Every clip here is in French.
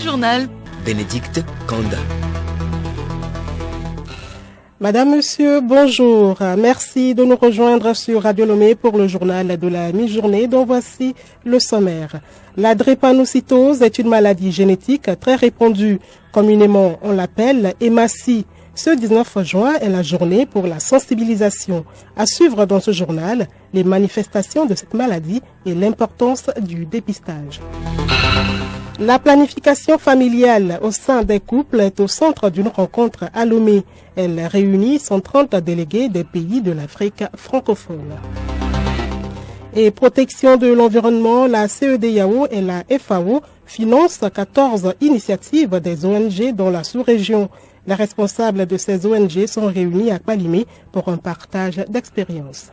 journal. Bénédicte Kanda. Madame, Monsieur, bonjour. Merci de nous rejoindre sur Radio Lomé pour le journal de la mi-journée dont voici le sommaire. La drépanocytose est une maladie génétique très répandue. Communément, on l'appelle hématie. Ce 19 juin est la journée pour la sensibilisation. À suivre dans ce journal, les manifestations de cette maladie et l'importance du dépistage. La planification familiale au sein des couples est au centre d'une rencontre à Lomé. Elle réunit 130 délégués des pays de l'Afrique francophone. Et protection de l'environnement, la CEDEAO et la FAO financent 14 initiatives des ONG dans la sous-région. Les responsables de ces ONG sont réunis à Palimé pour un partage d'expériences.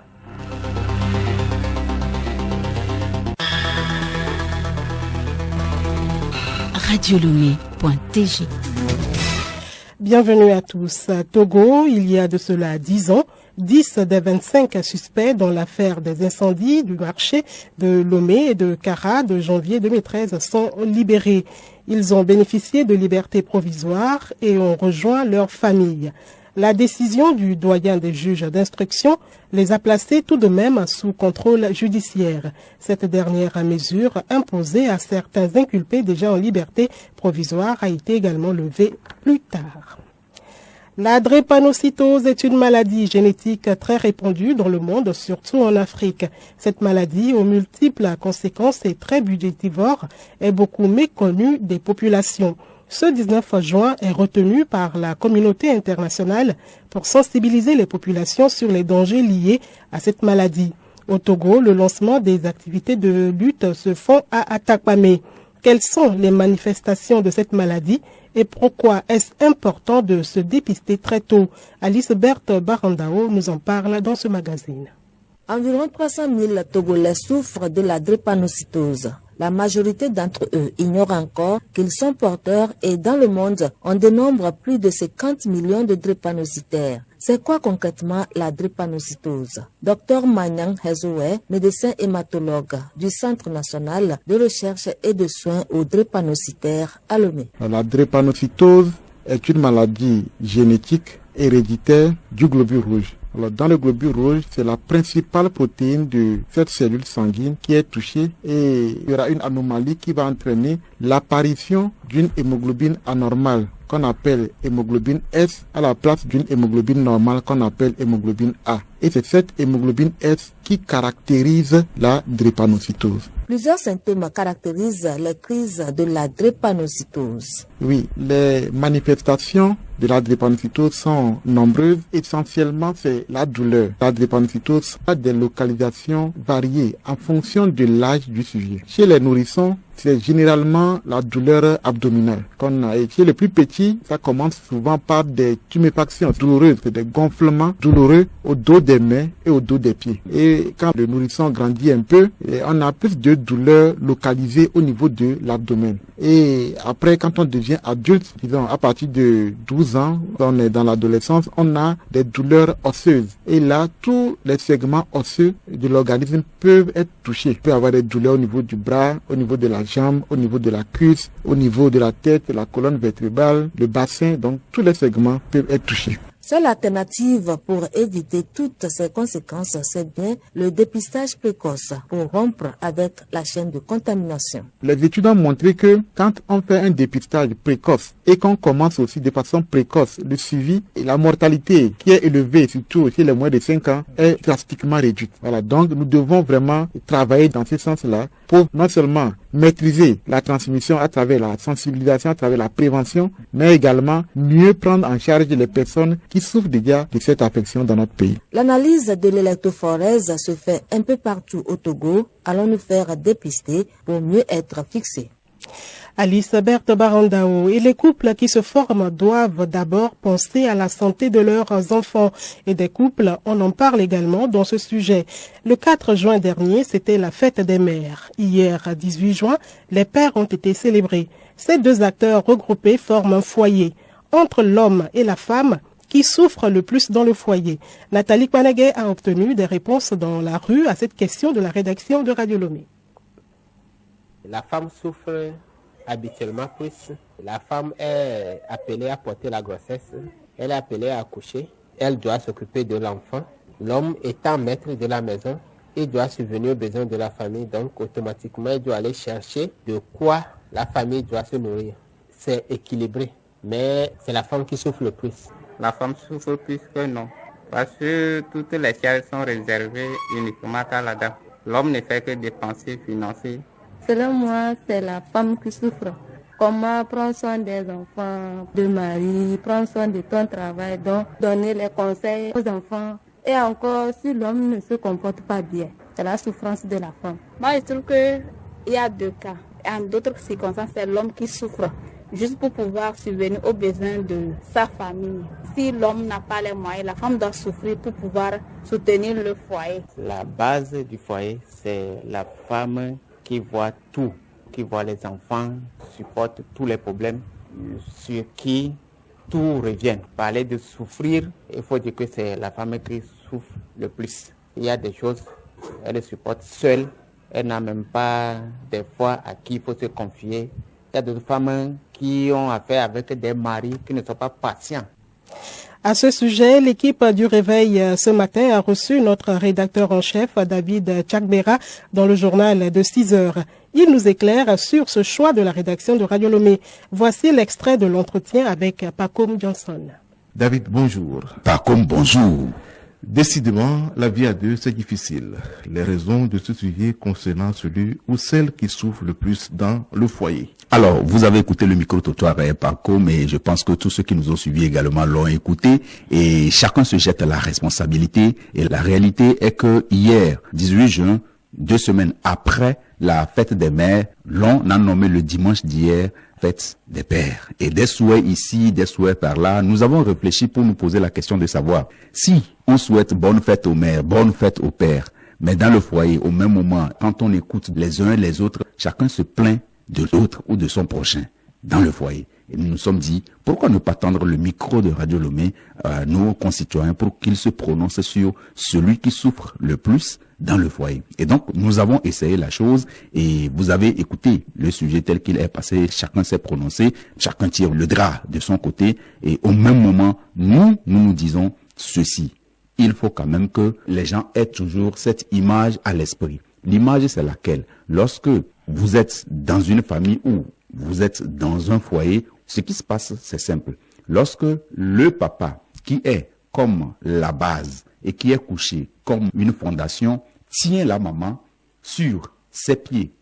Radiolomé.tg. Bienvenue à tous. Togo, il y a de cela 10 ans, 10 des 25 suspects dans l'affaire des incendies du marché de Lomé et de Kara de janvier 2013 sont libérés. Ils ont bénéficié de liberté provisoire et ont rejoint leurs familles. La décision du doyen des juges d'instruction les a placés tout de même sous contrôle judiciaire. Cette dernière mesure imposée à certains inculpés déjà en liberté provisoire a été également levée plus tard. La drépanocytose est une maladie génétique très répandue dans le monde, surtout en Afrique. Cette maladie, aux multiples conséquences et très budgétivore, est beaucoup méconnue des populations. Ce 19 juin est retenu par la communauté internationale pour sensibiliser les populations sur les dangers liés à cette maladie. Au Togo, le lancement des activités de lutte se font à Atakpamé. Quelles sont les manifestations de cette maladie et pourquoi est-ce important de se dépister très tôt? Alice Berthe Barandao nous en parle dans ce magazine. Environ 300 000 Togolais souffrent de la drépanocytose. La majorité d'entre eux ignorent encore qu'ils sont porteurs et dans le monde, on dénombre plus de 50 millions de drépanocytaires. C'est quoi concrètement la drépanocytose? Dr Manyang Hezowe, médecin hématologue du Centre national de recherche et de soins aux drépanocytaires à Lomé. La drépanocytose est une maladie génétique héréditaire du globule rouge. Alors, dans le globule rouge, c'est la principale protéine de cette cellule sanguine qui est touchée et il y aura une anomalie qui va entraîner l'apparition d'une hémoglobine anormale qu'on appelle hémoglobine S à la place d'une hémoglobine normale qu'on appelle hémoglobine A. Et c'est cette hémoglobine S qui caractérise la drépanocytose. Plusieurs symptômes caractérisent les crises de la drépanocytose. Oui, les manifestations de la drépanocytose sont nombreuses. Essentiellement, c'est la douleur. La drépanocytose a des localisations variées en fonction de l'âge du sujet. Chez les nourrissons, c'est généralement la douleur abdominale qu'on a. Et chez les plus petits, ça commence souvent par des tuméfactions douloureuses, des gonflements douloureux au dos des mains et au dos des pieds. Et quand le nourrisson grandit un peu, on a plus de douleurs localisées au niveau de l'abdomen. Et après, quand on devient adulte, disons à partir de 12 ans, on est dans l'adolescence, on a des douleurs osseuses. Et là, tous les segments osseux de l'organisme peuvent être touchés. Il peut y avoir des douleurs au niveau du bras, au niveau de la jambe, au niveau de la cuisse, au niveau de la tête, la colonne vertébrale, le bassin. Donc, tous les segments peuvent être touchés. Seule alternative pour éviter toutes ces conséquences, c'est bien le dépistage précoce pour rompre avec la chaîne de contamination. Les études ont montré que quand on fait un dépistage précoce et qu'on commence aussi de façon précoce le suivi, et la mortalité qui est élevée, surtout chez les moins de 5 ans, est drastiquement réduite. Voilà, donc nous devons vraiment travailler dans ce sens-là pour non seulement maîtriser la transmission à travers la sensibilisation, à travers la prévention, mais également mieux prendre en charge les personnes qui souffrent déjà de cette affection dans notre pays. L'analyse de l'électrophorèse se fait un peu partout au Togo. Allons nous faire dépister pour mieux être fixés. Alice Berthe Barandao et les couples qui se forment doivent d'abord penser à la santé de leurs enfants. Et des couples, on en parle également dans ce sujet. Le 4 juin dernier, c'était la fête des mères. Hier, 18 juin, les pères ont été célébrés. Ces deux acteurs regroupés forment un foyer. Entre l'homme et la femme, qui souffre le plus dans le foyer? Nathalie Kwanagé a obtenu des réponses dans la rue à cette question de la rédaction de Radio Lomé. La femme souffre habituellement plus. La femme est appelée à porter la grossesse, elle est appelée à accoucher, elle doit s'occuper de l'enfant. L'homme étant maître de la maison, il doit subvenir aux besoins de la famille, donc automatiquement il doit aller chercher de quoi la famille doit se nourrir. C'est équilibré, mais c'est la femme qui souffre le plus. La femme souffre plus que non, parce que toutes les charges sont réservées uniquement à la dame. L'homme ne fait que dépenser, financer. Selon moi, c'est la femme qui souffre. Comment prendre soin des enfants, de mari, prendre soin de ton travail, donc donner les conseils aux enfants. Et encore, si l'homme ne se comporte pas bien, c'est la souffrance de la femme. Moi, je trouve qu'il y a deux cas. En d'autres circonstances, c'est l'homme qui souffre, juste pour pouvoir subvenir aux besoins de sa famille. Si l'homme n'a pas les moyens, la femme doit souffrir pour pouvoir soutenir le foyer. La base du foyer, c'est la femme qui voit tout, qui voit les enfants, supporte tous les problèmes, sur qui tout revient. Parler de souffrir, il faut dire que c'est la femme qui souffre le plus. Il y a des choses, elle les supporte seule, elle n'a même pas des fois à qui il faut se confier. Il y a d'autres femmes qui ont affaire avec des maris qui ne sont pas patients. À ce sujet, l'équipe du Réveil ce matin a reçu notre rédacteur en chef, David Tchakbera, dans le journal de 6 heures. Il nous éclaire sur ce choix de la rédaction de Radio Lomé. Voici l'extrait de l'entretien avec Pacom Johnson. David, bonjour. Pacom, bonjour. Décidément, la vie à deux, c'est difficile. Les raisons de ce sujet concernant celui ou celle qui souffre le plus dans le foyer. Alors, vous avez écouté le micro-trottoir Pacom, mais je pense que tous ceux qui nous ont suivis également l'ont écouté, et chacun se jette la responsabilité. Et la réalité est que hier, 18 juin, 2 semaines après la fête des mères, l'on a nommé le dimanche d'hier fête des pères. Et des souhaits ici, des souhaits par là, nous avons réfléchi pour nous poser la question de savoir si on souhaite bonne fête aux mères, bonne fête aux pères, mais dans le foyer, au même moment, quand on écoute les uns et les autres, chacun se plaint de l'autre ou de son prochain dans le foyer. Et nous nous sommes dit, pourquoi ne pas tendre le micro de Radio Lomé à nos concitoyens pour qu'ils se prononcent sur celui qui souffre le plus dans le foyer. Et donc, nous avons essayé la chose et vous avez écouté le sujet tel qu'il est passé. Chacun s'est prononcé, chacun tire le drap de son côté et au même moment, nous disons ceci. Il faut quand même que les gens aient toujours cette image à l'esprit. L'image, c'est laquelle? Lorsque vous êtes dans une famille ou vous êtes dans un foyer, ce qui se passe, c'est simple. Lorsque le papa, qui est comme la base et qui est couché comme une fondation, tient la maman sur ses pieds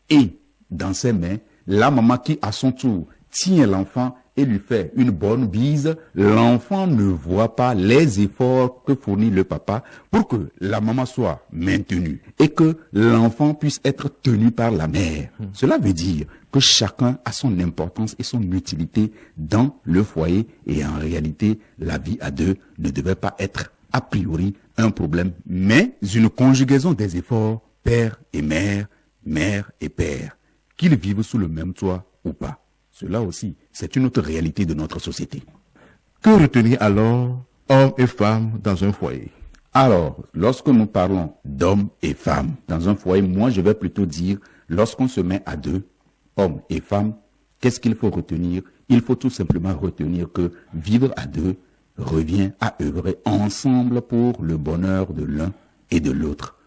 et dans ses mains, la maman qui à son tour tient l'enfant et lui fait une bonne bise, l'enfant ne voit pas les efforts que fournit le papa pour que la maman soit maintenue et que l'enfant puisse être tenu par la mère. Cela veut dire que chacun a son importance et son utilité dans le foyer et en réalité, la vie à deux ne devait pas être a priori un problème, mais une conjugaison des efforts père et mère, mère et père, qu'ils vivent sous le même toit ou pas. Cela aussi, c'est une autre réalité de notre société. Que retenir alors hommes et femmes dans un foyer? Alors, lorsque nous parlons d'hommes et femmes dans un foyer, moi je vais plutôt dire, lorsqu'on se met à deux, hommes et femmes, qu'est-ce qu'il faut retenir? Il faut tout simplement retenir que vivre à deux revient à œuvrer ensemble pour le bonheur de l'un et de l'autre.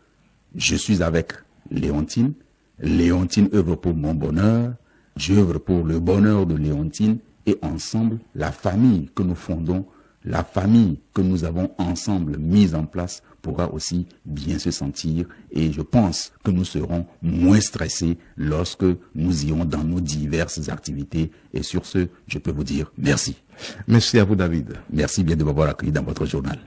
Je suis avec Léontine. Léontine œuvre pour mon bonheur. J'œuvre pour le bonheur de Léontine et ensemble, la famille que nous fondons, la famille que nous avons ensemble mise en place pourra aussi bien se sentir et je pense que nous serons moins stressés lorsque nous irons dans nos diverses activités et sur ce, je peux vous dire merci. Merci à vous David. Merci bien de m'avoir accueilli dans votre journal.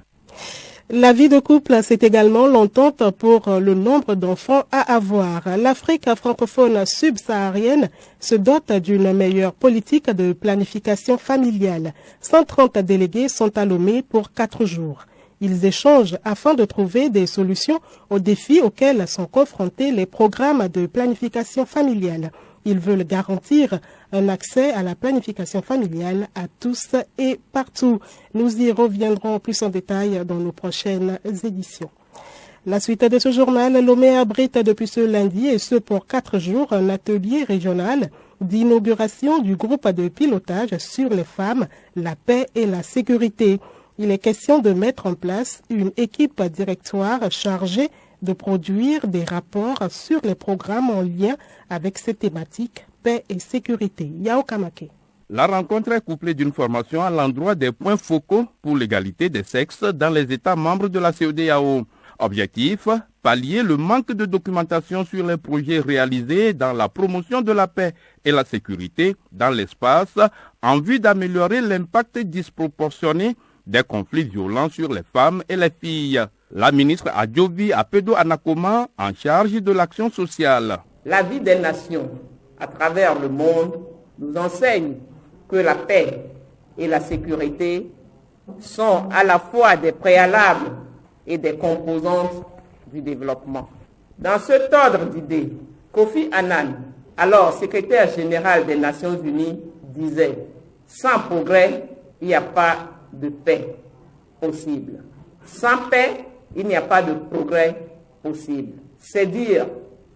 La vie de couple, c'est également l'entente pour le nombre d'enfants à avoir. L'Afrique francophone subsaharienne se dote d'une meilleure politique de planification familiale. 130 délégués sont à Lomé pour 4 jours. Ils échangent afin de trouver des solutions aux défis auxquels sont confrontés les programmes de planification familiale. Ils veulent garantir un accès à la planification familiale à tous et partout. Nous y reviendrons plus en détail dans nos prochaines éditions. La suite de ce journal, Lomé abrite depuis ce lundi et ce pour 4 jours un atelier régional d'inauguration du groupe de pilotage sur les femmes, la paix et la sécurité. Il est question de mettre en place une équipe directoire chargée de produire des rapports sur les programmes en lien avec ces thématiques, paix et sécurité. Yao Kamake. La rencontre est couplée d'une formation à l'endroit des points focaux pour l'égalité des sexes dans les États membres de la CEDEAO. Objectif, pallier le manque de documentation sur les projets réalisés dans la promotion de la paix et la sécurité dans l'espace en vue d'améliorer l'impact disproportionné des conflits violents sur les femmes et les filles. La ministre Adjobi Apedo Anakoma, en charge de l'action sociale. La vie des nations à travers le monde nous enseigne que la paix et la sécurité sont à la fois des préalables et des composantes du développement. Dans cet ordre d'idées, Kofi Annan, alors secrétaire général des Nations Unies, disait « Sans progrès, il n'y a pas de paix possible. Sans paix, il n'y a pas de progrès possible. » C'est dire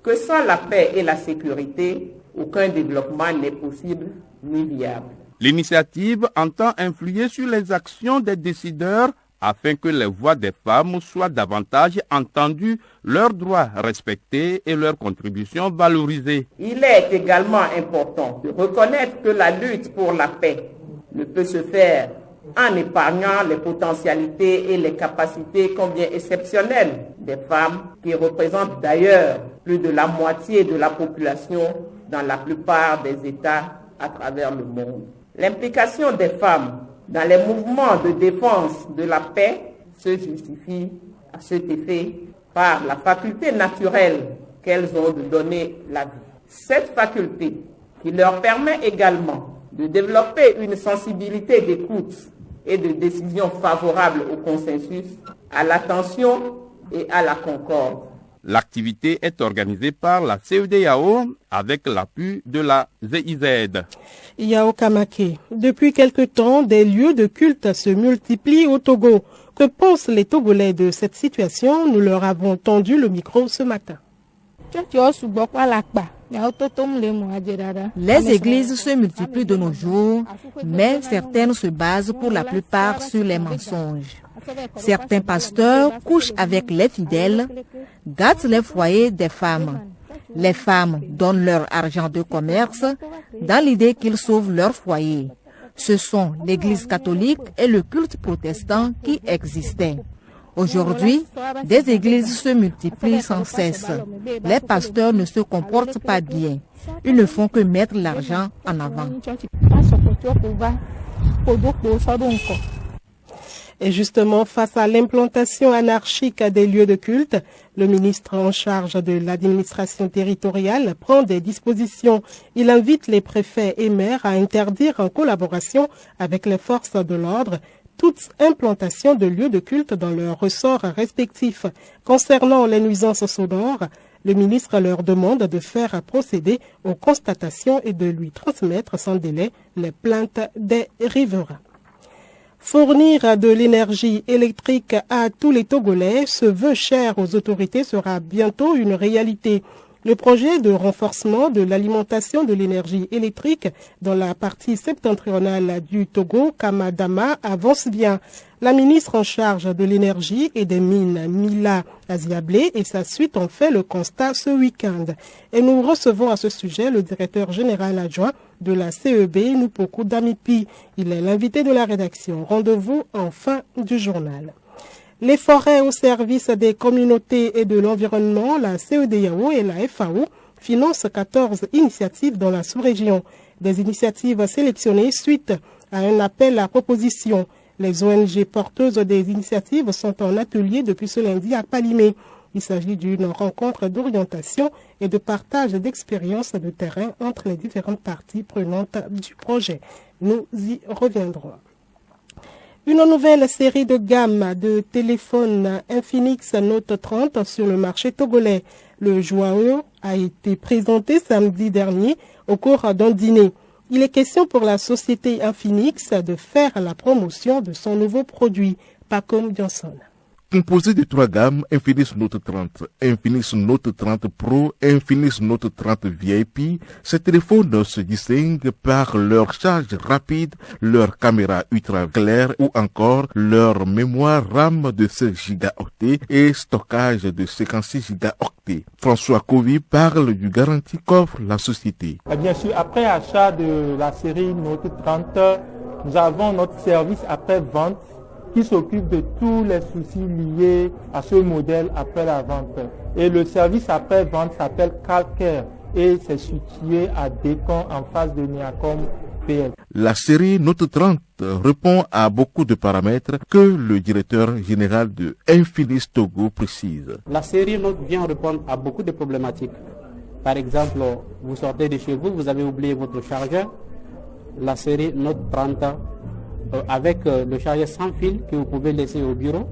que sans la paix et la sécurité, aucun développement n'est possible ni viable. L'initiative entend influer sur les actions des décideurs afin que les voix des femmes soient davantage entendues, leurs droits respectés et leurs contributions valorisées. Il est également important de reconnaître que la lutte pour la paix ne peut se faire en épargnant les potentialités et les capacités combien exceptionnelles des femmes qui représentent d'ailleurs plus de la moitié de la population dans la plupart des États à travers le monde. L'implication des femmes dans les mouvements de défense de la paix se justifie à cet effet par la faculté naturelle qu'elles ont de donner la vie. Cette faculté qui leur permet également de développer une sensibilité d'écoute et de décision favorable au consensus, à l'attention et à la concorde. L'activité est organisée par la CEDEAO avec l'appui de la GIZ. Yao Kamake. Depuis quelque temps, des lieux de culte se multiplient au Togo. Que pensent les Togolais de cette situation? Nous leur avons tendu le micro ce matin. Les églises se multiplient de nos jours, mais certaines se basent pour la plupart sur les mensonges. Certains pasteurs couchent avec les fidèles, gâtent les foyers des femmes. Les femmes donnent leur argent de commerce dans l'idée qu'ils sauvent leur foyer. Ce sont l'Église catholique et le culte protestant qui existaient. Aujourd'hui, des églises se multiplient sans cesse. Les pasteurs ne se comportent pas bien. Ils ne font que mettre l'argent en avant. Et justement, face à l'implantation anarchique des lieux de culte, le ministre en charge de l'administration territoriale prend des dispositions. Il invite les préfets et maires à interdire en collaboration avec les forces de l'ordre toute implantation de lieux de culte dans leurs ressorts respectifs. Concernant les nuisances sonores, le ministre leur demande de faire procéder aux constatations et de lui transmettre sans délai les plaintes des riverains. Fournir de l'énergie électrique à tous les Togolais, ce vœu cher aux autorités sera bientôt une réalité. Le projet de renforcement de l'alimentation de l'énergie électrique dans la partie septentrionale du Togo, Kamadama, avance bien. La ministre en charge de l'énergie et des mines, Mila Aziablé, et sa suite ont fait le constat ce week-end. Et nous recevons à ce sujet le directeur général adjoint de la CEB, Nupoku Damipi. Il est l'invité de la rédaction. Rendez-vous en fin du journal. Les forêts au service des communautés et de l'environnement, la CEDEAO et la FAO financent 14 initiatives dans la sous-région. Des initiatives sélectionnées suite à un appel à proposition. Les ONG porteuses des initiatives sont en atelier depuis ce lundi à Palimé. Il s'agit d'une rencontre d'orientation et de partage d'expériences de terrain entre les différentes parties prenantes du projet. Nous y reviendrons. Une nouvelle série de gamme de téléphones Infinix Note 30 sur le marché togolais. Le joyau a été présenté samedi dernier au cours d'un dîner. Il est question pour la société Infinix de faire la promotion de son nouveau produit, Pacom Johnson. Composé de 3 gammes, Infinix Note 30, Infinix Note 30 Pro, Infinix Note 30 VIP, ces téléphones se distinguent par leur charge rapide, leur caméra ultra claire ou encore leur mémoire RAM de 16 Go et stockage de 56 Go. François Covy parle du garantie qu'offre la société. Bien sûr, après achat de la série Note 30, nous avons notre service après-vente qui s'occupe de tous les soucis liés à ce modèle après la vente. Et le service après-vente s'appelle CalCare et c'est situé à Décon en face de Niacom PS. La série Note 30 répond à beaucoup de paramètres que le directeur général de Infinix Togo précise. La série Note vient répondre à beaucoup de problématiques. Par exemple, vous sortez de chez vous, vous avez oublié votre chargeur. La série Note 30 avec le chargeur sans fil que vous pouvez laisser au bureau,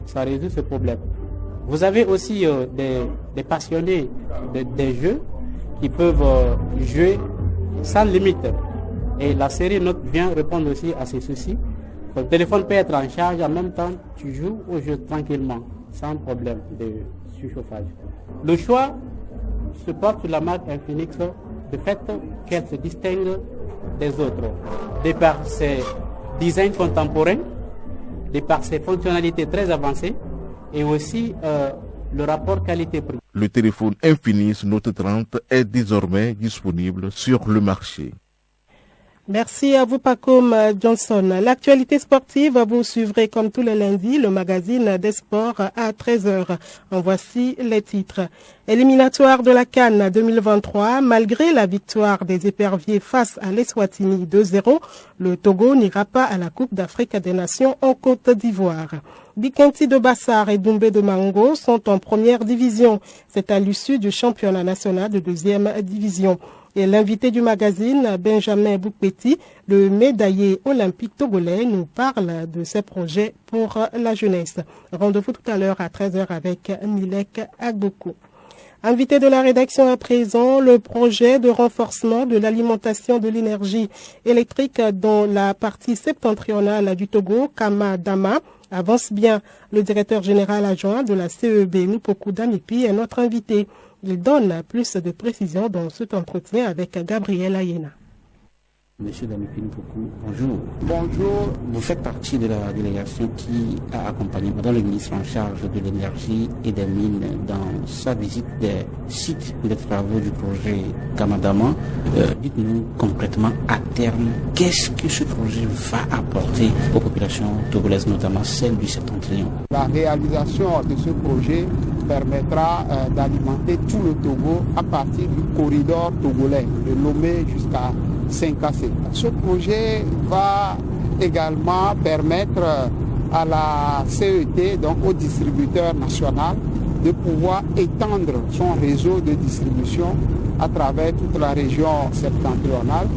ça résout ce problème. Vous avez aussi des passionnés des jeux qui peuvent jouer sans limite. Et la série Note vient répondre aussi à ces soucis. Le téléphone peut être en charge, en même temps tu joues au jeu tranquillement, sans problème de surchauffage. Le choix se porte sur la marque Infinix, de fait qu'elle se distingue des autres, de par ses design contemporain, de par ses fonctionnalités très avancées et aussi le rapport qualité-prix. Le téléphone Infinix Note 30 est désormais disponible sur le marché. Merci à vous, Pacom Johnson. L'actualité sportive, vous suivrez comme tous les lundis le magazine des sports à 13h. En voici les titres. Éliminatoire de la CAN 2023, malgré la victoire des éperviers face à l'Eswatini 2-0, le Togo n'ira pas à la Coupe d'Afrique des Nations en Côte d'Ivoire. Bikenti de Bassar et Doumbé de Mango sont en première division. C'est à l'issue du championnat national de deuxième division. Et l'invité du magazine, Benjamin Boukpeti, le médaillé olympique togolais, nous parle de ses projets pour la jeunesse. Rendez-vous tout à l'heure à 13h avec Milek Agboko. Invité de la rédaction à présent, le projet de renforcement de l'alimentation de l'énergie électrique dans la partie septentrionale du Togo, Kama-Dama, avance bien. Le directeur général adjoint de la CEB, Nupoku Danipi, est notre invité. Il donne plus de précisions dans cet entretien avec Gabriel Ayena. Monsieur Danipi Nupoku, bonjour. Bonjour. Vous faites partie de la délégation qui a accompagné Madame le ministre en charge de l'énergie et des mines dans sa visite des sites de travaux du projet Kamadama. Dites-nous concrètement à terme, qu'est-ce que ce projet va apporter aux populations togolaises, notamment celles du septentrion? La réalisation de ce projet permettra d'alimenter tout le Togo à partir du corridor togolais, de Lomé jusqu'à Saint-Cassé. Ce projet va également permettre à la CET, donc au distributeur national, de pouvoir étendre son réseau de distribution à travers toute la région septentrionale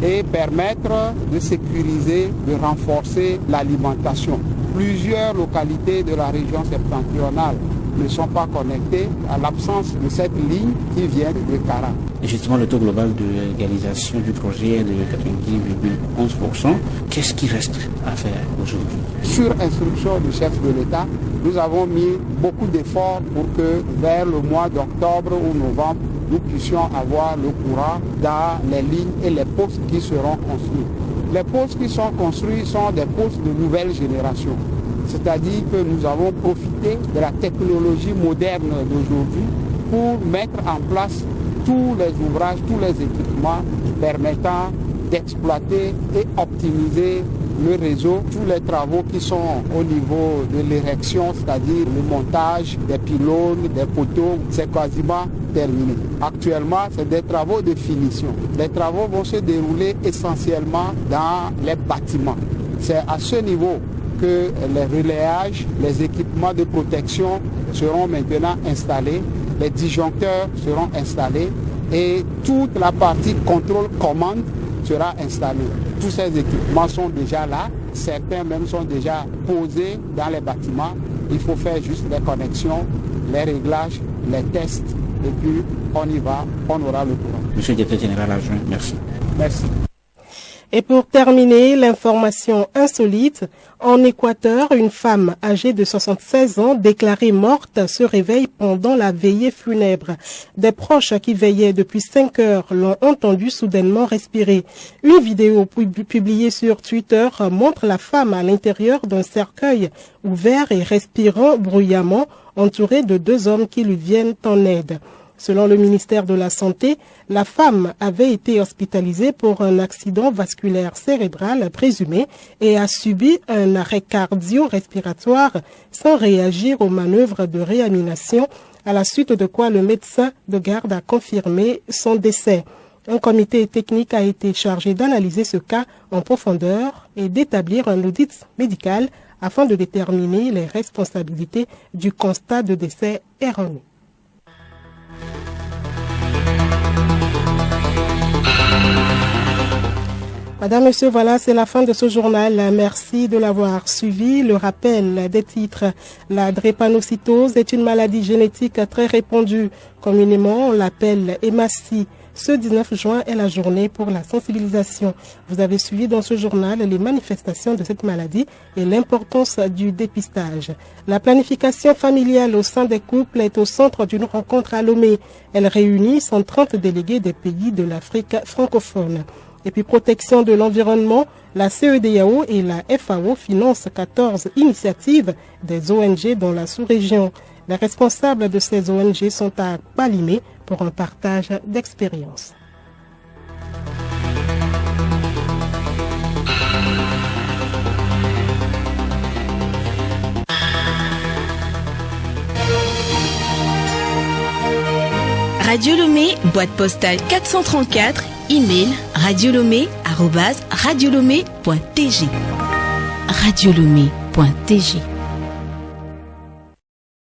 et permettre de sécuriser, de renforcer l'alimentation. Plusieurs localités de la région septentrionale ne sont pas connectées à l'absence de cette ligne qui vient de Kara. Et justement, le taux global de réalisation du projet est de 90,11%. Qu'est-ce qui reste à faire aujourd'hui? Sur instruction du chef de l'État, nous avons mis beaucoup d'efforts pour que vers le mois d'octobre ou novembre, nous puissions avoir le courant dans les lignes et les postes qui seront construits. Les postes qui sont construits sont des postes de nouvelle génération. C'est-à-dire que nous avons profité de la technologie moderne d'aujourd'hui pour mettre en place tous les ouvrages, tous les équipements permettant d'exploiter et optimiser le réseau, tous les travaux qui sont au niveau de l'érection, c'est-à-dire le montage des pylônes, des poteaux, c'est quasiment terminé. Actuellement, c'est des travaux de finition. Les travaux vont se dérouler essentiellement dans les bâtiments. C'est à ce niveau que les relayages, les équipements de protection seront maintenant installés, les disjoncteurs seront installés et toute la partie contrôle-commande sera installée. Tous ces équipements sont déjà là, certains même sont déjà posés dans les bâtiments. Il faut faire juste les connexions, les réglages, les tests et puis on y va, on aura le courant. Monsieur le directeur général adjoint, merci. Merci. Et pour terminer, l'information insolite, en Équateur, une femme âgée de 76 ans déclarée morte se réveille pendant la veillée funèbre. Des proches qui veillaient depuis 5 heures l'ont entendue soudainement respirer. Une vidéo publiée sur Twitter montre la femme à l'intérieur d'un cercueil ouvert et respirant bruyamment, entourée de 2 hommes qui lui viennent en aide. Selon le ministère de la Santé, la femme avait été hospitalisée pour un accident vasculaire cérébral présumé et a subi un arrêt cardio-respiratoire sans réagir aux manœuvres de réanimation, à la suite de quoi le médecin de garde a confirmé son décès. Un comité technique a été chargé d'analyser ce cas en profondeur et d'établir un audit médical afin de déterminer les responsabilités du constat de décès erroné. Madame, Monsieur, voilà, c'est la fin de ce journal. Merci de l'avoir suivi. Le rappel des titres. La drépanocytose est une maladie génétique très répandue. Communément, on l'appelle hématie. Ce 19 juin est la journée pour la sensibilisation. Vous avez suivi dans ce journal les manifestations de cette maladie et l'importance du dépistage. La planification familiale au sein des couples est au centre d'une rencontre à Lomé. Elle réunit 130 délégués des pays de l'Afrique francophone. Et puis protection de l'environnement, la CEDEAO et la FAO financent 14 initiatives des ONG dans la sous-région. Les responsables de ces ONG sont à Palimé pour un partage d'expériences. Radio Lomé, boîte postale 434, email radiolomé@radiolomé.tg. radiolomé.tg